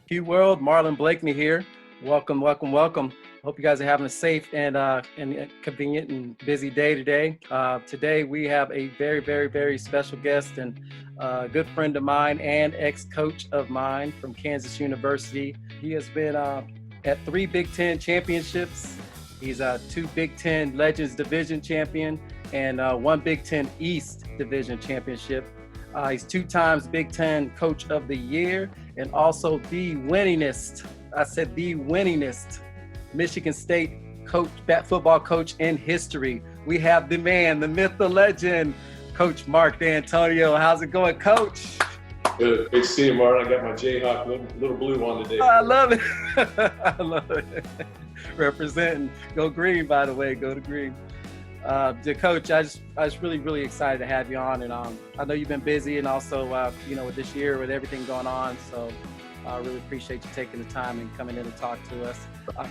Q World, Marlin Blakeney here. Welcome. Hope you guys are having a safe and convenient and busy day today. Today we have a very special guest and a good friend of mine and ex-coach of mine from Kansas University. He has been at 3 Big Ten championships. He's a 2 Big Ten Legends Division champion and 1 Big Ten East Division championship. He's 2 times Big Ten Coach of the Year and also the winningest, the winningest Michigan State football coach in history. We have the man, the myth, the legend, Coach Mark Dantonio. How's it going, Coach? Good. Great to see you, Marlin. I got my Jayhawk little blue on today. Oh, I love it. I love it. Representing. Go green, by the way. Go to green. Coach, I was really excited to have you on, and I know you've been busy, and also with this year with everything going on, so I really appreciate you taking the time and coming in and talk to us.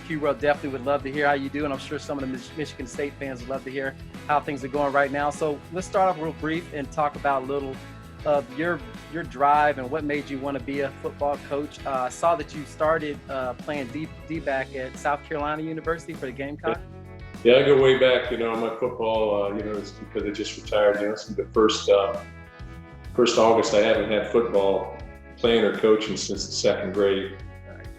Q-World definitely would love to hear how you do, and I'm sure some of the Michigan State fans would love to hear how things are going right now. So let's start off real brief and talk about a little of your drive and what made you want to be a football coach. I saw that you started playing D-back at South Carolina University for the Gamecock. Yeah, I go way back, my football, it's because I just retired, it's the first August I haven't had football playing or coaching since the 2nd grade.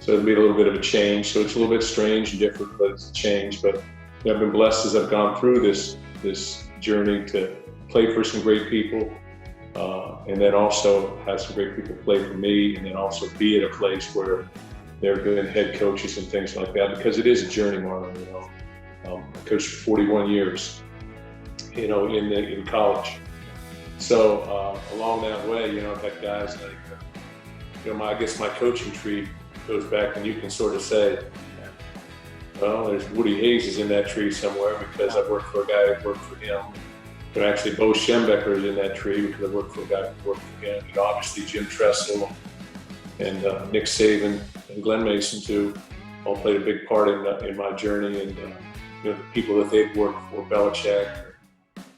So it'll be a little bit of a change. So it's a little bit strange and different, but it's a change. But I've been blessed as I've gone through this journey to play for some great people, and then also have some great people play for me, and then also be at a place where they're good head coaches and things like that, because it is a journey, Marlon, I coached for 41 years, in college. So along that way, I've had guys like, I guess my coaching tree goes back, and you can sort of say, well, there's Woody Hayes is in that tree somewhere because I've worked for a guy who worked for him. But actually, Bo Schembecker is in that tree because I worked for a guy who worked for him. And obviously, Jim Tressel and Nick Saban and Glenn Mason too all played a big part in my journey, and the people that they've worked for, Belichick,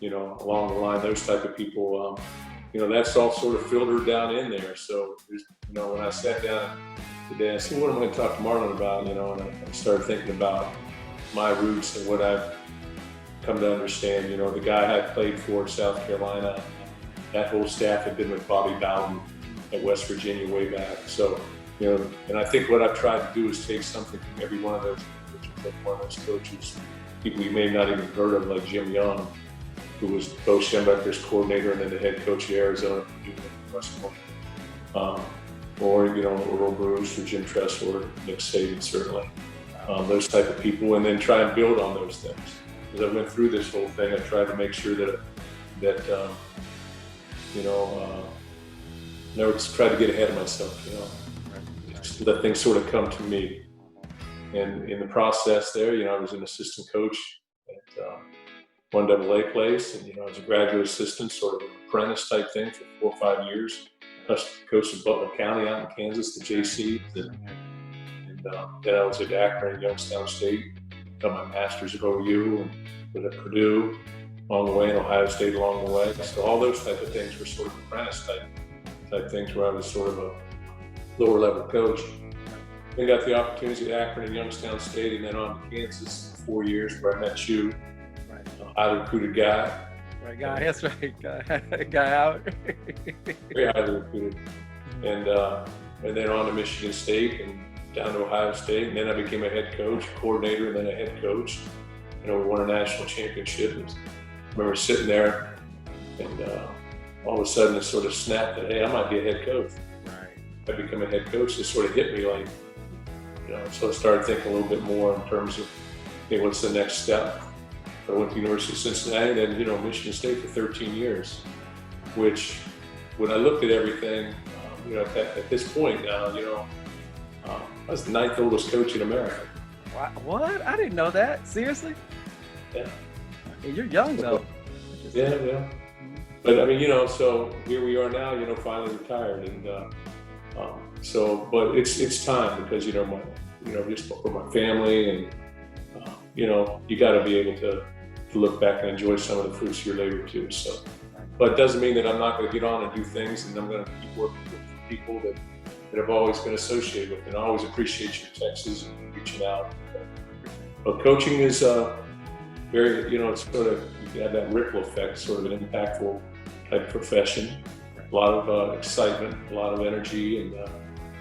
along the line, those type of people, that's all sort of filtered down in there. So, when I sat down today, I said, what am I going to talk to Marlin about, and I started thinking about my roots and what I've come to understand. The guy I played for at South Carolina, that whole staff had been with Bobby Bowden at West Virginia way back. So, and I think what I've tried to do is take something from every one of those coaches, people you may not even heard of, like Jim Young, who was Bo Schembecker's coordinator and then the head coach of Arizona, or Earl Bruce or Jim Tressel or Nick Saban, certainly, those type of people, and then try and build on those things. As I went through this whole thing, I tried to make sure that never tried to get ahead of myself, just let things sort of come to me. And in the process there, I was an assistant coach at 1AA place, and I was a graduate assistant, sort of an apprentice type thing for 4 or 5 years. Coached in Butler County out in Kansas, the JC, and then I was at Akron and Youngstown State. Got my master's at OU and was at Purdue along the way, and Ohio State along the way. So all those type of things were sort of apprentice type things where I was sort of a lower level coach. Then got the opportunity at Akron and Youngstown State, and then on to Kansas for 4 years, where I met you, highly recruited guy. Right guy, that's right, guy out. Very highly recruited. And then on to Michigan State and down to Ohio State, and then I became a head coach, coordinator, and then a head coach. We won a national championship. I remember sitting there, and all of a sudden it sort of snapped that, hey, I might be a head coach. Right. I become a head coach. It sort of hit me like, so I started thinking a little bit more in terms of, hey, what's the next step? I went to the University of Cincinnati, then Michigan State for 13 years, which when I looked at everything, at this point now, I was the 9th oldest coach in America. What? I didn't know that. Seriously? Yeah. You're young though. Yeah. But so here we are now, finally retired, and but it's time because just for my family, and you got to be able to look back and enjoy some of the fruits of your labor too. So, but it doesn't mean that I'm not going to get on and do things, and I'm going to keep working with people that I've always been associated with, and I always appreciate your texts and reaching out. But coaching is very, it's sort of, you have that ripple effect, sort of an impactful type profession. A lot of excitement, a lot of energy, and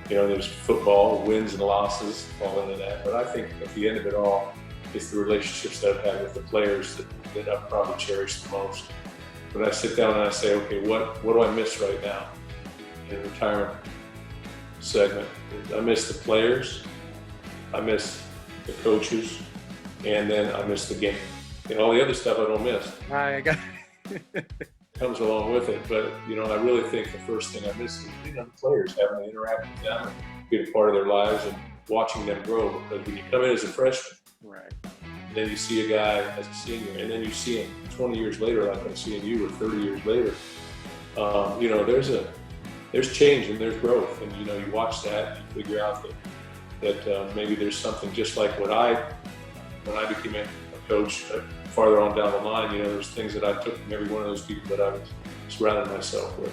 there's football, wins and losses fall into that. But I think at the end of it all, it's the relationships that I've had with the players that I've probably cherished the most. When I sit down and I say, okay, what do I miss right now in the retirement segment? I miss the players, I miss the coaches, and then I miss the game. All the other stuff I don't miss. I got Comes along with it, but I really think the first thing I miss is the players, having to interact with them and being a part of their lives and watching them grow. Because when you come in as a freshman, right, and then you see a guy as a senior, and then you see him 20 years later, like I'm seeing you, or 30 years later, there's change and there's growth, and you watch that and you figure out that maybe there's something just like when I became a coach. Farther on down the line, there's things that I took from every one of those people that I was surrounding myself with,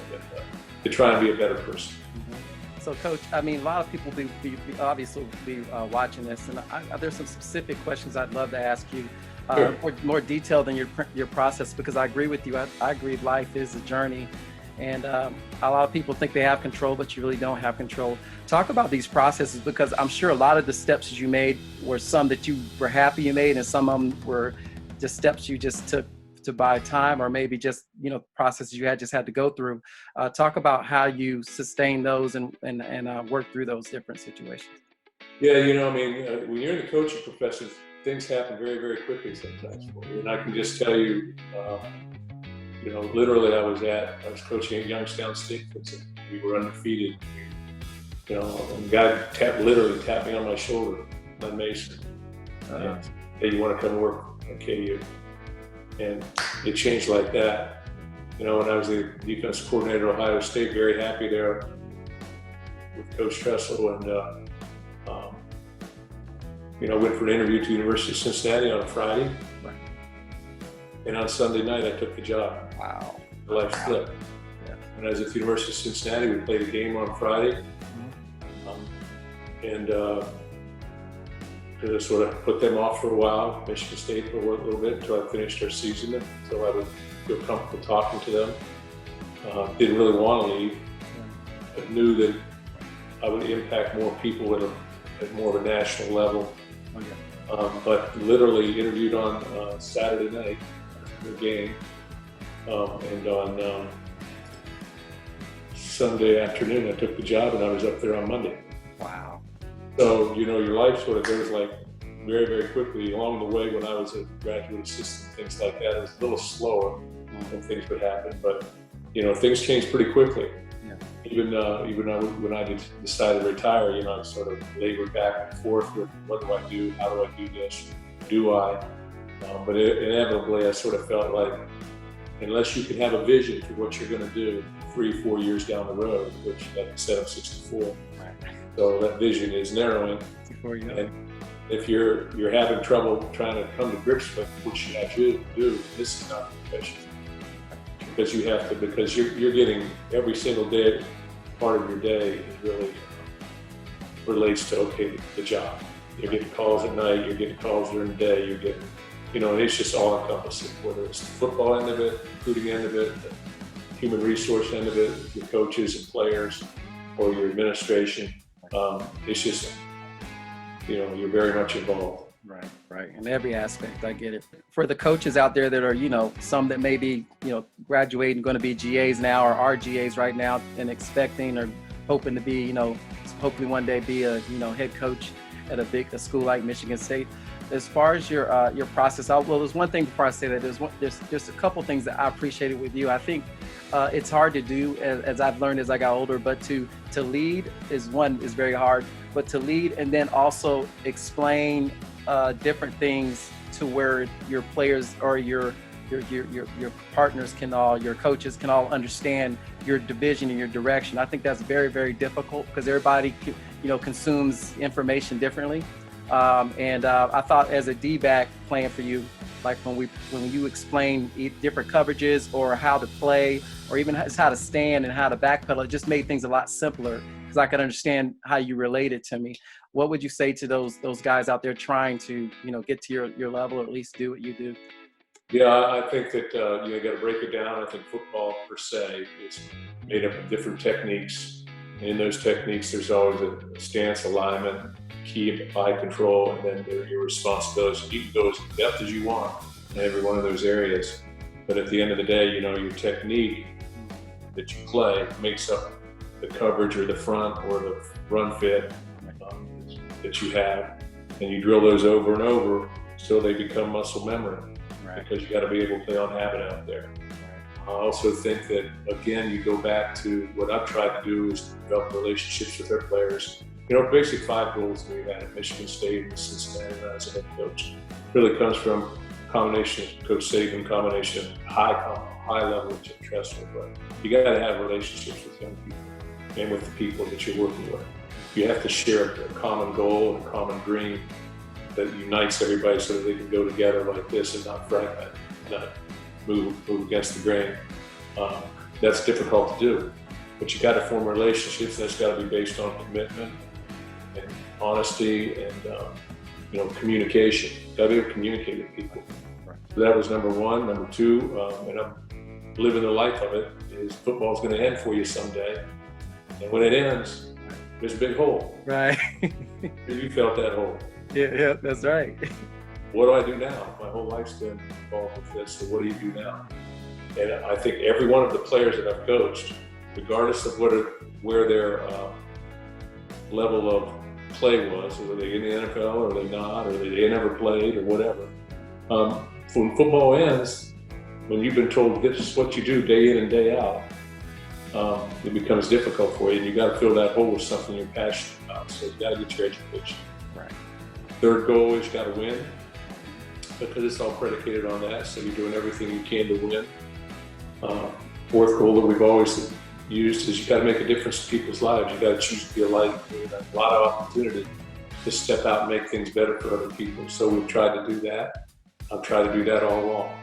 to try and be a better person. Mm-hmm. So, Coach, a lot of people obviously be watching this, and there's some specific questions I'd love to ask you, Sure. more detailed than your process, because I agree with you. I agree life is a journey, and a lot of people think they have control, but you really don't have control. Talk about these processes, because I'm sure a lot of the steps that you made were some that you were happy you made, and some of them were just steps you just took to buy time, or maybe just processes you just had to go through. Talk about how you sustain those and work through those different situations. Yeah, when you're in the coaching profession, things happen very, very quickly sometimes for you. And I can just tell you, literally I was coaching at Youngstown State. We were undefeated. And the guy literally tapped me on my shoulder, Len Mason. Hey, you want to come work at KU? And it changed like that. When I was the defensive coordinator at Ohio State, very happy there with Coach Tressel, and went for an interview to the University of Cincinnati on a Friday, right, and on Sunday night I took the job. Wow. The life flipped. Yeah. When I was at the University of Cincinnati, we played a game on Friday, and I sort of put them off for a while, Michigan State for a little bit, until I finished our season, until I would feel comfortable talking to them. Didn't really want to leave, but knew that I would impact more people at more of a national level. But literally interviewed on Saturday night, the game, and on Sunday afternoon I took the job, and I was up there on Monday. Wow. So, your life sort of goes like very, very quickly. Along the way, when I was a graduate assistant, things like that, it was a little slower when things would happen. But, things change pretty quickly. Yeah. Even when I decided to retire, I sort of labored back and forth with what do I do? How do I do this? Do I? But inevitably, I sort of felt like unless you can have a vision for what you're going to do 3-4 years down the road, which, like I said, I'm 64. So that vision is narrowing, and if you're having trouble trying to come to grips with what should I do, this is not a profession, because you have to, because you're getting every single day, part of your day really relates to the job. You're getting calls at night, you're getting calls during the day, you're getting, and it's just all encompassing, whether it's the football end of it, recruiting end of it, the human resource end of it, your coaches and players, or your administration. It's just, you're very much involved. Right. In every aspect, I get it. For the coaches out there that are, some that may be, graduating, going to be GAs now, or are GAs right now, and expecting or hoping to be, hopefully one day be a, head coach at a school like Michigan State. As far as your process, there's one thing before I say that. There's just a couple things that I appreciated with you. I think it's hard to do, as I've learned as I got older, but to lead is very hard, but to lead and then also explain different things to where your players or your partners your coaches can all understand your division and your direction. I think that's very, very difficult, because everybody consumes information differently. And I thought as a D-back playing for you, like when you explain different coverages or how to play, or even how to stand and how to backpedal, it just made things a lot simpler because I could understand how you related to me. What would you say to those guys out there trying to, get to your level, or at least do what you do? Yeah, I think that you got to break it down. I think football per se is made up of different techniques. And in those techniques, there's always a stance, alignment, key eye control, and then there are your responsibilities. You can go as in depth as you want in every one of those areas. But at the end of the day, your technique that you play makes up the coverage or the front or the run fit that you have. And you drill those over and over so they become muscle memory. Because you got to be able to play on habit out there. I also think that, again, you go back to what I've tried to do is develop relationships with our players. Basic 5 goals that we had at Michigan State and Cincinnati when I was a head coach really comes from a combination of Coach Saban, combination of high level of trust. But you got to have relationships with young people and with the people that you're working with. You have to share a common goal, a common dream that unites everybody so that they can go together like this and not fragment, not move against the grain. That's difficult to do, but you got to form relationships. That's got to be based on commitment and honesty and communication. You got to be able to communicate with people. So that was number one. Number two, and I'm living the life of it, is football's going to end for you someday, and when it ends, there's a big hole. Right. You felt that hole. Yeah, that's right. What do I do now? My whole life's been involved with this, so what do you do now? And I think every one of the players that I've coached, regardless of where their level of play was, were they in the NFL or are they not, or they never played or whatever, when football ends, when you've been told this is what you do day in and day out, it becomes difficult for you, and you got to fill that hole with something you're passionate about. So you got to get your education. Right. Third goal is you got to win, because it's all predicated on that. So you're doing everything you can to win. Fourth goal that we've always used is you got to make a difference in people's lives. You got to choose to be a light. You have a lot of opportunity to step out and make things better for other people. So we've tried to do that. I've tried to do that all along.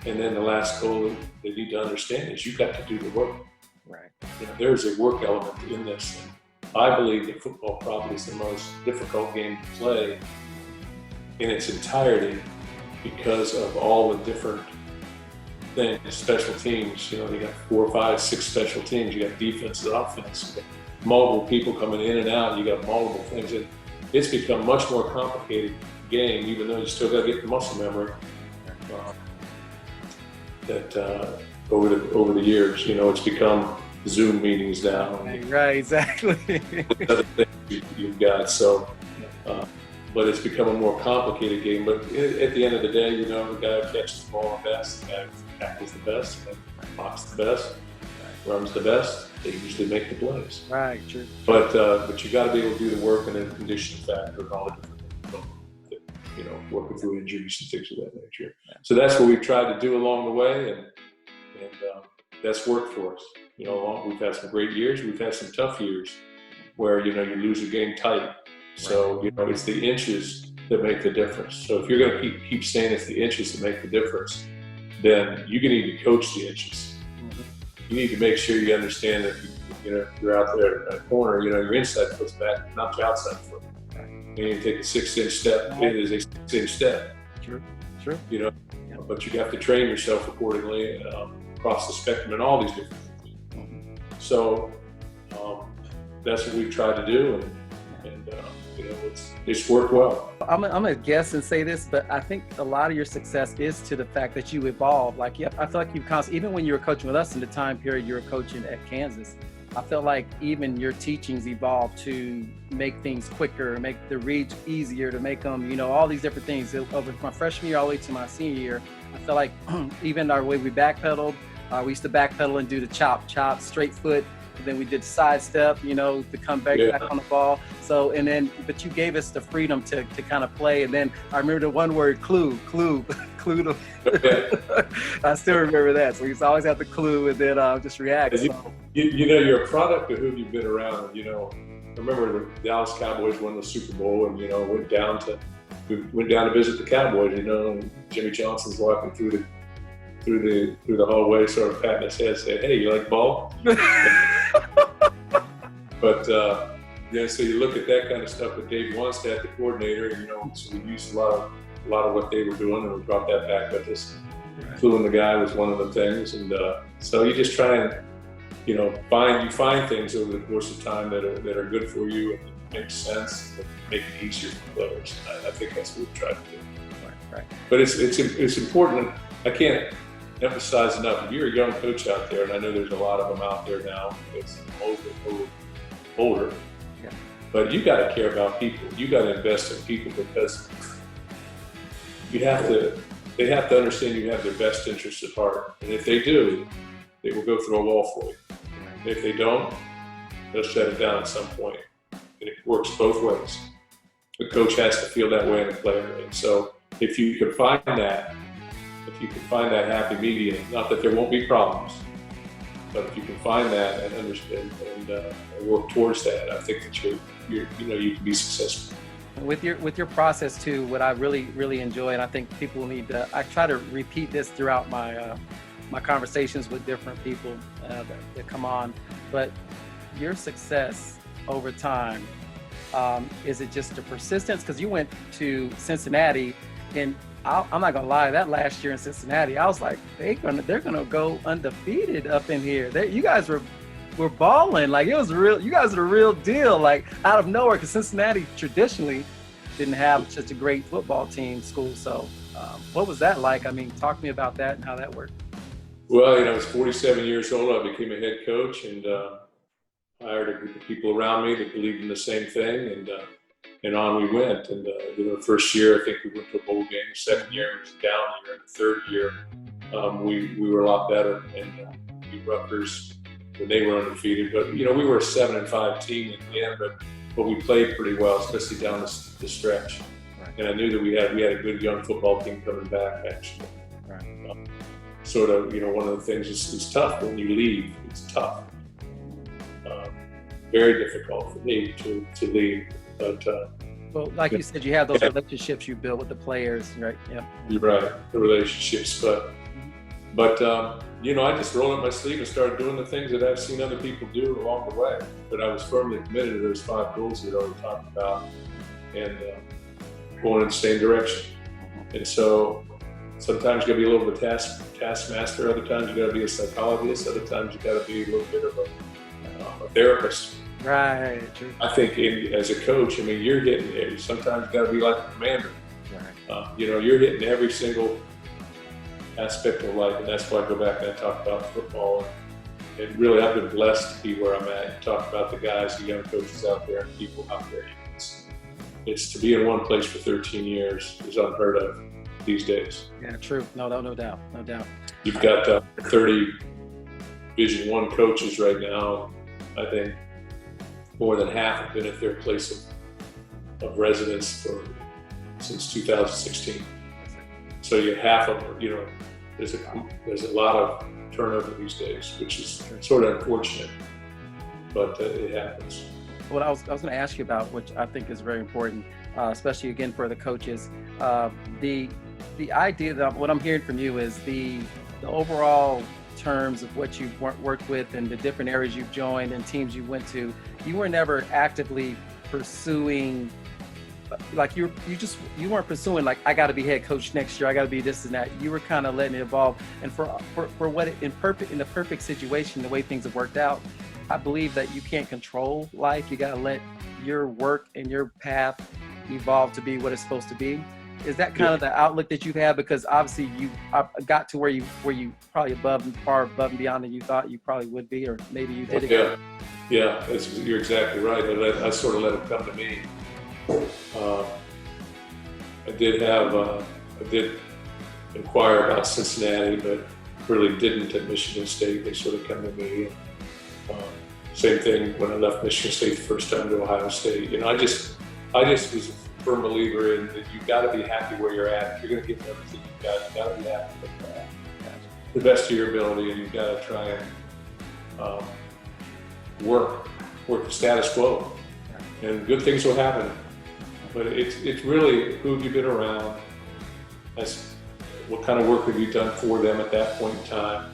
And then the last goal that you need to understand is you got to do the work. Right. There's a work element in this. I believe that football probably is the most difficult game to play in its entirety because of all the different things, special teams. You got 4, 5, 6 special teams. You got defense and offense. You got multiple people coming in and out. You got multiple things. It's become much more complicated game, even though you still got to get the muscle memory. Over the years, it's become Zoom meetings now. Right, exactly. Other things you've got, so, but it's become a more complicated game. But at the end of the day, the guy who catches the ball the best, the guy who tackles the best, blocks the best, runs the best, they usually make the plays. Right, true. But you got to be able to do the work, and then condition factor and all the different things, working through injuries and things of that nature. Yeah. So that's what we've tried to do along the way, and that's worked for us. We've had some great years. We've had some tough years where, you lose a game tight. So, it's the inches that make the difference. So if you're going to keep saying it's the inches that make the difference, then you need to coach the inches. Mm-hmm. You need to make sure you understand that, you're out there in a corner, your inside foot's back, not your outside foot. You need to take a 6-inch step. It is a 6-inch step. Sure. But you have to train yourself accordingly across the spectrum and all these different things. So that's what we've tried to do, and it's worked well. I'm gonna guess and say this, but I think a lot of your success is to the fact that you evolved. I feel like you've constantly, even when you were coaching with us in the time period you were coaching at Kansas, I felt like even your teachings evolved to make things quicker, make the reads easier, to make them, all these different things. Over my freshman year all the way to my senior year, I felt like even our way we backpedaled, we used to backpedal and do the chop, straight foot. And then we did sidestep, to come back on the ball. So, but you gave us the freedom to kind of play. And then I remember the one word, clue. I still remember that. So we used to always have the clue and then just react. You're a product of who you've been around. I remember the Dallas Cowboys won the Super Bowl and, went down to we went down to visit the Cowboys, you know, and Jimmy Johnson's walking through the hallway, sort of patting his head, saying, "Hey, you like ball?" But so you look at that kind of stuff with Dave Wannstedt, the coordinator, you know, so we used a lot of what they were doing, and we brought that back with us. Fooling the guy was one of the things, and so you just try and, you know, find things over the course of time that are good for you and make sense, and make it easier for players. I think that's what we try to do. Right. But it's important. I can't emphasize enough. If you're a young coach out there, and I know there's a lot of them out there now, it's older. Yeah. But you got to care about people. You got to invest in people, because they have to understand you have their best interests at heart. And if they do, they will go through a wall for you. And if they don't, they'll shut it down at some point. And it works both ways. The coach has to feel that way in the player. And so if you can find that happy medium, not that there won't be problems, but if you can find that and understand and work towards that, I think that you can be successful. With your process too, what I really enjoy, and I think people need to, I try to repeat this throughout my my conversations with different people that come on, but your success over time, is it just the persistence? Because you went to Cincinnati, and I'm not gonna lie, that last year in Cincinnati, I was like, they're gonna go undefeated up in here. You guys were balling, like it was real. You guys are the real deal, like out of nowhere, because Cincinnati traditionally didn't have such a great football team school. So what was that like? I mean, talk to me about that and how that worked. Well, you know, I was 47 years old. I became a head coach, and hired a group of people around me that believed in the same thing, and on we went. And you know, the first year I think we went to a bowl game. The second year it was a down year. And the third year we were a lot better, and beat Rutgers when they were undefeated. But you know, we were a 7-5 team in the end, but we played pretty well, especially down the stretch. Right. And I knew that we had a good young football team coming back, actually. Right. Sort of, you know, one of the things is tough when you leave. It's tough. Very difficult for me to leave. But well, like you said, you have those relationships you build with the players, right? Yeah. You're right, the relationships. But you know, I just rolled up my sleeve and started doing the things that I've seen other people do along the way. But I was firmly committed to those 5 goals we'd already talked about, and going in the same direction. And so sometimes you got to be a little bit of a taskmaster. Other times you got to be a psychologist. Other times you got to be a little bit of a therapist. Right. True. I think as a coach, I mean, you're hitting. Sometimes you got to be like a commander. Right. You know, you're hitting every single aspect of life, and that's why I go back and I talk about football. And really, I've been blessed to be where I'm at. And talk about the guys, the young coaches out there, and people out there. It's to be in one place for 13 years is unheard of these days. Yeah, true. No doubt. You've got 30 Division I coaches right now. I think more than half have been at their place of residence since 2016. So you half of them, you know, there's a lot of turnover these days, which is sort of unfortunate, but it happens. What I was going to ask you about, which I think is very important, especially again for the coaches, the idea that what I'm hearing from you is the overall terms of what you've worked with and the different areas you've joined and teams you went to. You were never actively pursuing, like you weren't pursuing like, I got to be head coach next year, I got to be this and that. You were kind of letting it evolve. And for what in the perfect situation, the way things have worked out, I believe that you can't control life. You got to let your work and your path evolve to be what it's supposed to be. Is that kind of the outlook that you've had? Because obviously you got to where you probably far above and beyond than you thought you probably would be, or maybe you did it. Yeah, you're exactly right. I sort of let it come to me. I did inquire about Cincinnati, but really didn't at Michigan State. They sort of come to me. Same thing when I left Michigan State the first time to Ohio State. You know, I just was a firm believer in that you've got to be happy where you're at. If you're going to get everything you've got to be happy with that. The best of your ability, and you've got to try and work the status quo. And good things will happen. But it's really who have you been around? That's what kind of work have you done for them at that point in time?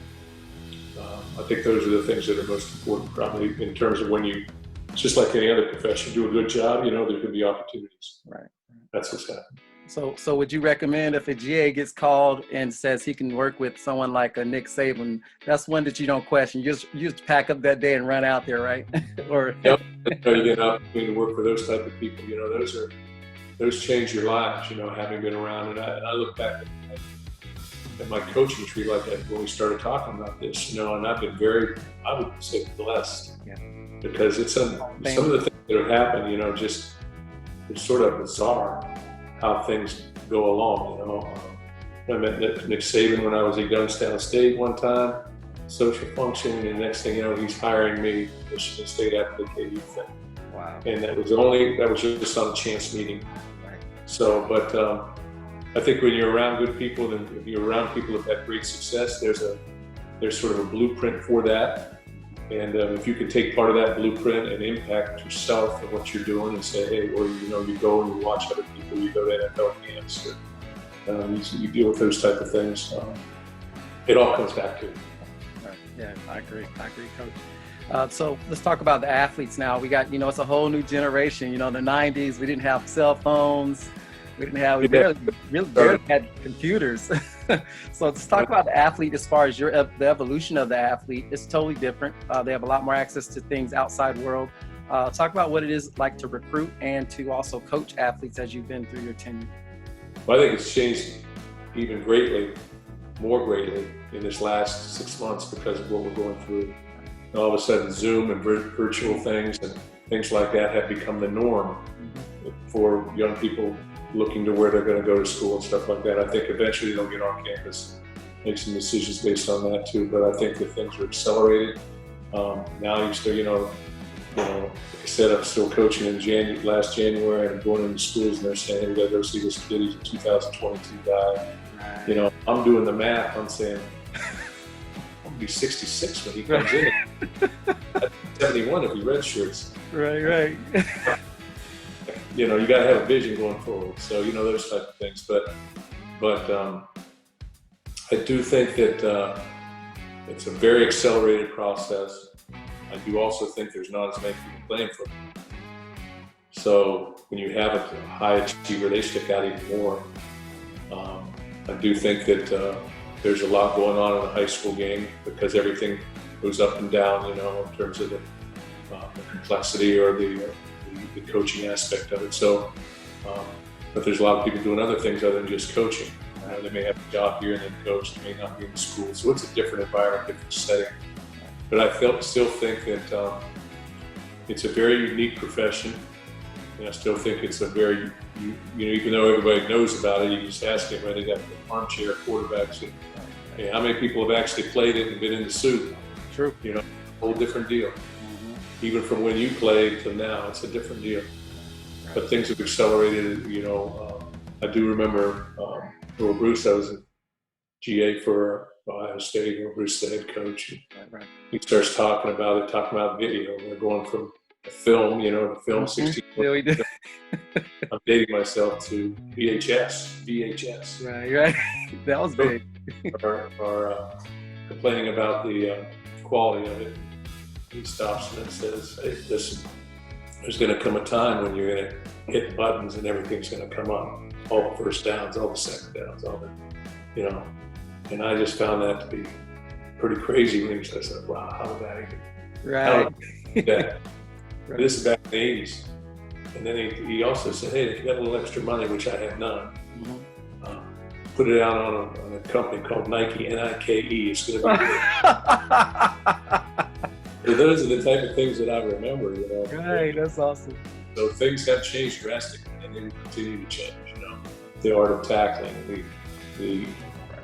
I think those are the things that are most important, probably, in terms of when you, just like any other profession, do a good job, there's going to be opportunities. Right. That's what's happening. So would you recommend if a GA gets called and says he can work with someone like a Nick Saban, that's one that you don't question. You just pack up that day and run out there, right? Or yep. You get up and work for those type of people. Those change your lives. Having been around, and I look back at my coaching tree like that when we started talking about this. And I've been very, I would say, blessed, because it's some of the things that have happened. Just it's sort of bizarre how things go along. I met Nick Saban when I was at Youngstown State one time, social function, and the next thing you know, he's hiring me, Michigan State, after the KU thing. Wow. And that was just on a chance meeting. Right. So, but I think when you're around good people, and if you're around people who've had great success, there's sort of a blueprint for that. And if you can take part of that blueprint and impact yourself and what you're doing, and say, hey, or you go and you watch other people, you go to NFL camps, or you deal with those type of things. It all comes back to it. Right. Yeah, I agree, Coach. So let's talk about the athletes now. We got, it's a whole new generation. In the 90s, we didn't have cell phones. We barely had computers. So let's talk about the athlete as far as the evolution of the athlete. It's totally different. They have a lot more access to things outside world. Talk about what it is like to recruit and to also coach athletes as you've been through your tenure. Well, I think it's changed even more greatly in this last 6 months because of what we're going through. And all of a sudden, Zoom and virtual things and things like that have become the norm for young people looking to where they're going to go to school and stuff like that. I think eventually they'll get on campus, make some decisions based on that too. But I think that things are accelerated. Now you still, like I said, I'm still coaching in last January, and I'm going into schools and they're saying, hey, we got to go see this kid. He's a 2022 guy. Right. I'm doing the math. I'm saying, I'm going to be 66 when he comes in. 71 if he redshirts. Right. You got to have a vision going forward. So, those type of things. But I do think that it's a very accelerated process. I do also think there's not as many people playing football. So when you have a high achiever, they stick out even more. I do think that there's a lot going on in the high school game because everything goes up and down, in terms of the complexity or the coaching aspect of it. So, but there's a lot of people doing other things other than just coaching. They may have a job here and then coach. They may not be in the school. So it's a different environment, different setting. But I still think that it's a very unique profession. And I still think it's a very, even though everybody knows about it, you just ask them, they got the armchair quarterbacks. And, hey, how many people have actually played it and been in the suit? True. A whole different deal. Even from when you played to now, it's a different deal. But things have accelerated, I do remember Bruce, I was a GA for Ohio State, Bruce, the head coach. Right. He starts talking about video. We're going from a film, the film 16. Yeah, we did. I'm dating myself to VHS. Right. That was big. Are complaining about the quality of it. He stops and says, hey, listen, there's going to come a time when you're going to hit buttons and everything's going to come up. All the first downs, all the second downs, all the, And I just found that to be pretty crazy when he said, wow, how did that even? Right. Right. This is back in the 80s. And then he also said, hey, if you got a little extra money, which I had none, put it out on a company called Nike, N-I-K-E. It's going to be good. So those are the type of things that I remember, Right, that's awesome. So things have changed drastically, and they will continue to change. The art of tackling, the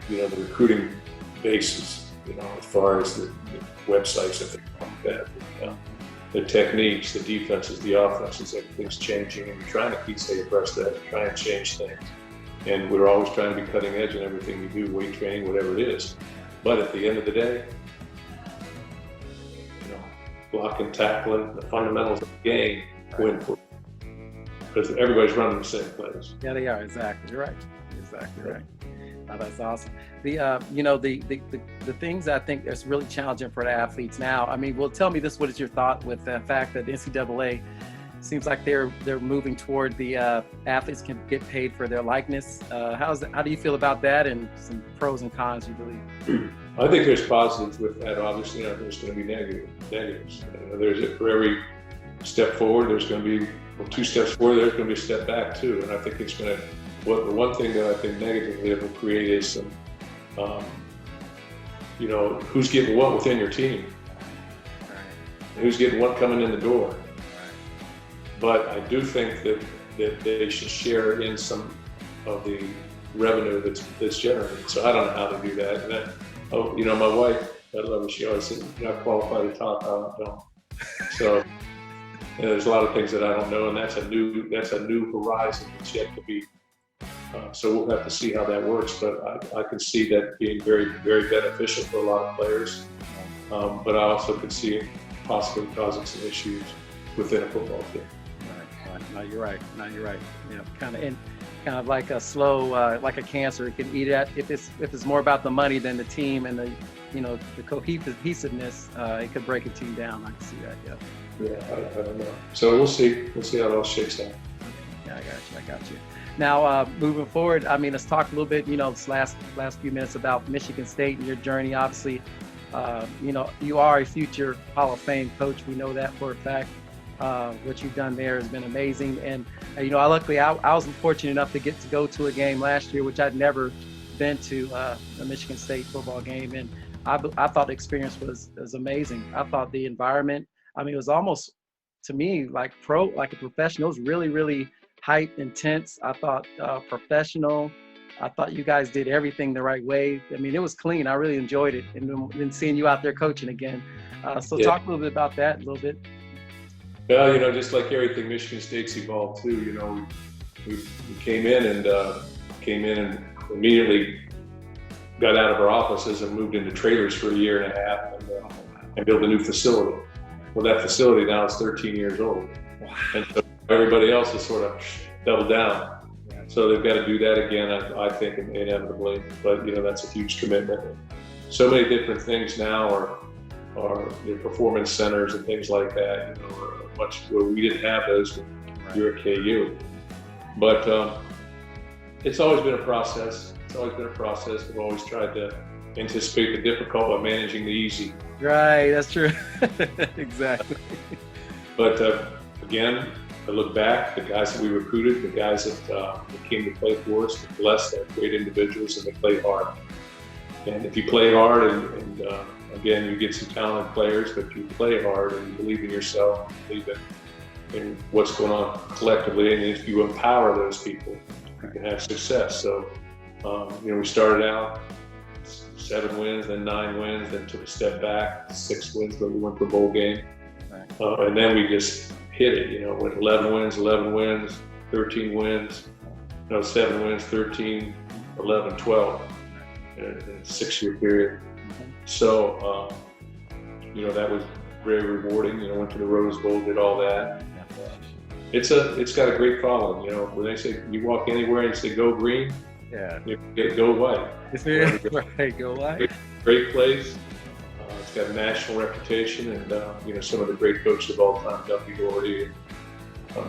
recruiting bases, as far as the websites and things like that. The techniques, the defenses, the offenses, everything's changing, and we're trying to stay abreast of that, try and change things. And we're always trying to be cutting edge in everything we do, weight training, whatever it is. But at the end of the day, blocking, tackling, the fundamentals of the game win for you. because everybody's running the same place. Yeah, they are. Exactly right. Exactly right. Oh, that's awesome. The you know, the things I think that's really challenging for the athletes now. I mean, well, tell me this: what is your thought with the fact that the NCAA seems like they're moving toward the athletes can get paid for their likeness? How do you feel about that, and some pros and cons you believe? I think there's positives with that. Obviously, there's going to be negatives. For every step forward, there's going to be 2 steps forward. There's going to be a step back too. And I think it's going to. The one thing that I think negatively it will create is some, who's getting what within your team, who's getting what coming in the door. But I do think that they should share in some of the revenue that's generated. So I don't know how to do that. And my wife, I love her. She always said, "You're not qualified to talk, I don't." So there's a lot of things that I don't know, and that's a new horizon that's yet to be. So we'll have to see how that works. But I can see that being very, very beneficial for a lot of players. But I also could see it possibly causing some issues within a football team. Right. No, you're right. Yeah, kind of like a slow, like a cancer. It can eat at if it's more about the money than the team and the cohesiveness. It could break a team down. I can see that. Yeah. Yeah, I don't know. So we'll see. We'll see how it all shakes out. Yeah, I got you. Now, moving forward, I mean, let's talk a little bit. This last few minutes about Michigan State and your journey. Obviously, you are a future Hall of Fame coach. We know that for a fact. What you've done there has been amazing. And luckily I was fortunate enough to get to go to a game last year, which I'd never been to, a Michigan State football game. And I thought the experience was amazing. I thought the environment, I mean, it was almost to me like a professional. It was really, really hype, intense. I thought professional. I thought you guys did everything the right way. I mean, it was clean. I really enjoyed it. And then seeing you out there coaching again. So talk a little bit about that a little bit. Well, just like everything, Michigan State's evolved too. We came in and immediately got out of our offices and moved into trailers for a year and a half and built a new facility. Well, that facility now is 13 years old. Wow. And so everybody else has sort of doubled down. So they've got to do that again, I think, inevitably. But, that's a huge commitment. So many different things now are performance centers and things like that, where we didn't have those when you were at KU. But it's always been a process. We've always tried to anticipate the difficult by managing the easy. Right, that's true. Exactly. But again, I look back, the guys that we recruited, the guys that came to play for us, they're blessed, they're great individuals, and they play hard. And if you play hard and again, you get some talented players, but you play hard and you believe in yourself, believe in what's going on collectively, and if you empower those people, you can have success. So, we started out 7 wins, then 9 wins, then took a step back, 6 wins, but we went to a bowl game. And then we just hit it, went 11 wins, 13 wins, 7 wins, 13, 11, 12 in a 6-year period. So, that was very rewarding. Went to the Rose Bowl, did all that. It's got a great following. When they say you walk anywhere and say go green, you get go white. Right, go white. Great place. It's got a national reputation, and some of the great coaches of all time, Duffy Doherty and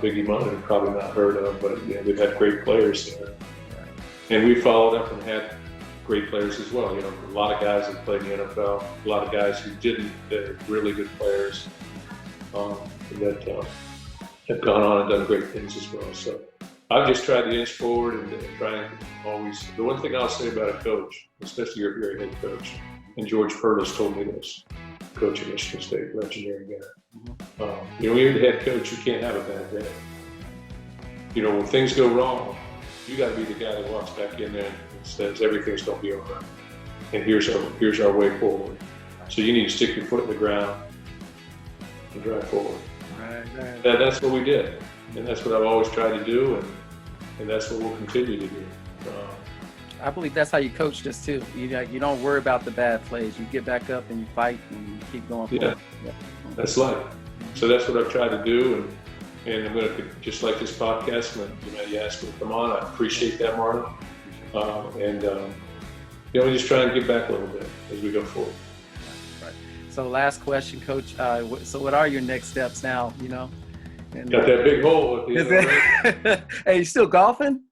Biggie Munn, probably not heard of, but they've had great players there. And we followed up and had great players as well. A lot of guys that played in the NFL, a lot of guys who didn't, they're really good players that have gone on and done great things as well. So I've just tried to inch forward and try and always, the one thing I'll say about a coach, especially if you're a head coach, and George Purtis told me this, coach at Michigan State, legendary guy. When you're the head coach, you can't have a bad day. When things go wrong, you got to be the guy that walks back in there and says everything's going to be all right, and here's our way forward. So you need to stick your foot in the ground and drive forward. Right. That's what we did, and that's what I've always tried to do, and that's what we'll continue to do. I believe that's how you coach this too. You don't worry about the bad plays. You get back up and you fight and you keep going forward. Yeah. That's life. So that's what I've tried to do, And I'm going to, just like this podcast, you asked me to come on. I appreciate that, Marlon. We just try and give back a little bit as we go forward. Right. So last question, Coach. So what are your next steps now, And, got that big hole at the end of the race. Hey, you still golfing?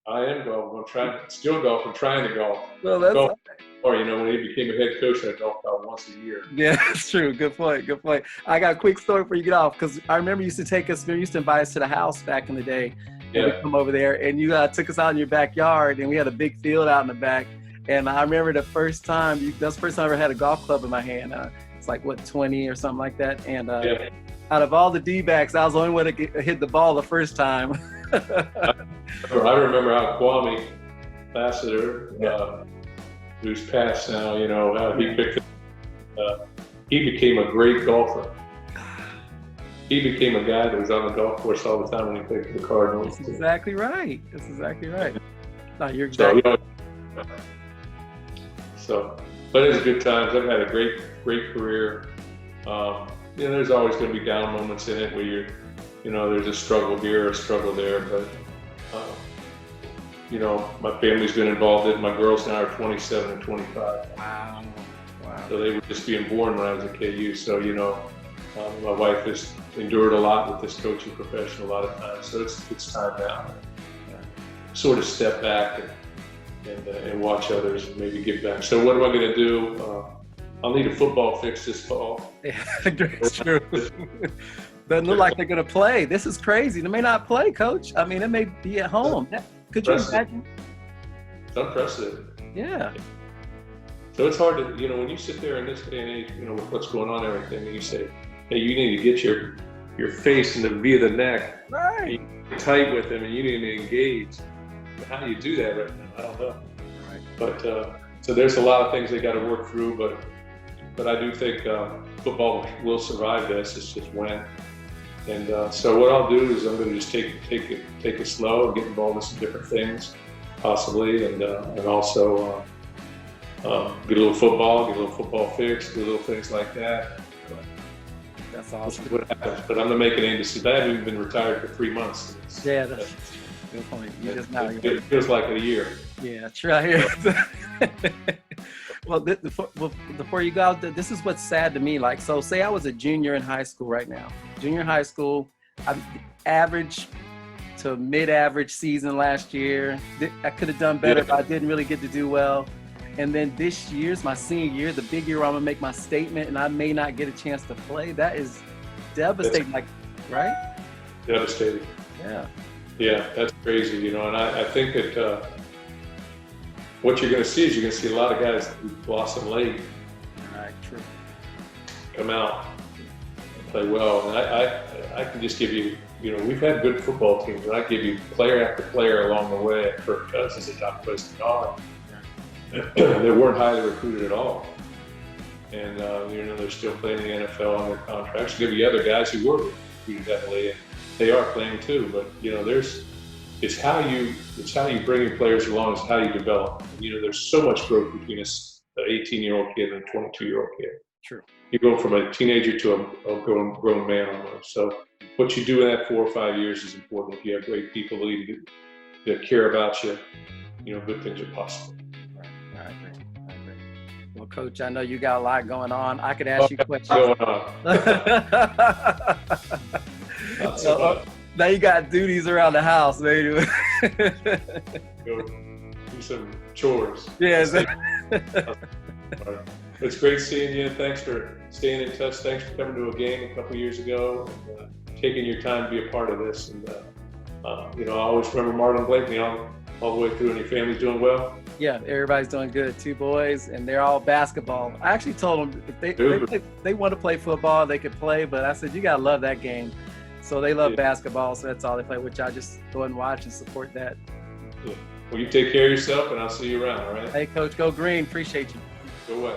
I am golfing. I'm still golfing, trying to golf. Well, that's golf. Or, when he became a head coach, I golfed about once a year. Yeah, that's true. Good point. I got a quick story before you get off, because I remember you used to invite us to the house back in the day. And we'd come over there, and you took us out in your backyard, and we had a big field out in the back. And I remember that's the first time I ever had a golf club in my hand. It's like, 20 or something like that. And out of all the D-backs, I was the only one that hit the ball the first time. I remember how Kwame Lassiter, who's passed now, how he picked up. He became a great golfer. He became a guy that was on the golf course all the time when he played for the Cardinals. That's exactly right. No, you're exactly right. But it's good times. I've had a great my there's always going to be down moments in it where there's a struggle here, a struggle there, but my family's been involved in it. My girls now are 27 and 25. Wow. So they were just being born when I was at KU. So, my wife has endured a lot with this coaching profession a lot of times. So it's time now to sort of step back and watch others and maybe give back. So what am I going to do? I'll need a football fix this fall. Yeah, it's true. Doesn't look like they're going to play. This is crazy. They may not play, Coach. I mean, it may be at home. Could you imagine? It's unprecedented. Yeah. So it's hard to, when you sit there in this day and age, with what's going on and everything, and you say, hey, you need to get your face in the V of the neck. Right. You're tight with them, and you need to engage. How do you do that right now? I don't know. Right. But so there's a lot of things they got to work through, but I do think football will survive this. It's just when. And so what I'll do is I'm going to just take it slow and get involved in some different things, possibly, and also get a little football fix, do little things like that. That's awesome. What happens? But I'm not making any decisions. I haven't even been retired for 3 months. Yeah, that's good point. It feels like a year. Yeah, try here. Well, before you go out, this is what's sad to me. Like, so say I was a junior in high school right now. Junior high school, I'm average to mid-average season last year. I could have done better, but I didn't really get to do well. And then this year's my senior year, the big year where I'm gonna make my statement, and I may not get a chance to play. That is devastating. Right? Devastating. Yeah. Yeah, that's crazy. And I think that what you're going to see is you're going to see a lot of guys who blossom late. Right. True. Come out and play well. And I can just give you, we've had good football teams, and I give you player after player along the way. Kirk Cousins is a top place to go. They weren't highly recruited at all. And, they're still playing in the NFL on their contracts. I'll give you other guys who were recruited heavily, and they are playing too. But, it's how you bring your players along, it's how you develop. There's so much growth between an 18-year-old kid and a 22-year-old kid. True. You go from a teenager to a grown man almost. So what you do in that 4 or 5 years is important. If you have great people that care about you, good things are possible. Right. I agree. Well, Coach, I know you got a lot going on. I could ask you questions. Not so much. Now you got duties around the house, baby. Go do some chores. Yeah. It's great seeing you. Thanks for staying in touch. Thanks for coming to a game a couple years ago and taking your time to be a part of this. And I always remember Marlin Blakeney all the way through. And your family's doing well. Yeah, everybody's doing good. 2 boys, and they're all basketball. I actually told them if they want to play football, they could play. But I said you gotta love that game. So they love basketball, so that's all they play, which I just go and watch and support that. Yeah. Well, you take care of yourself, and I'll see you around, all right? Hey, Coach, go green. Appreciate you. Go away.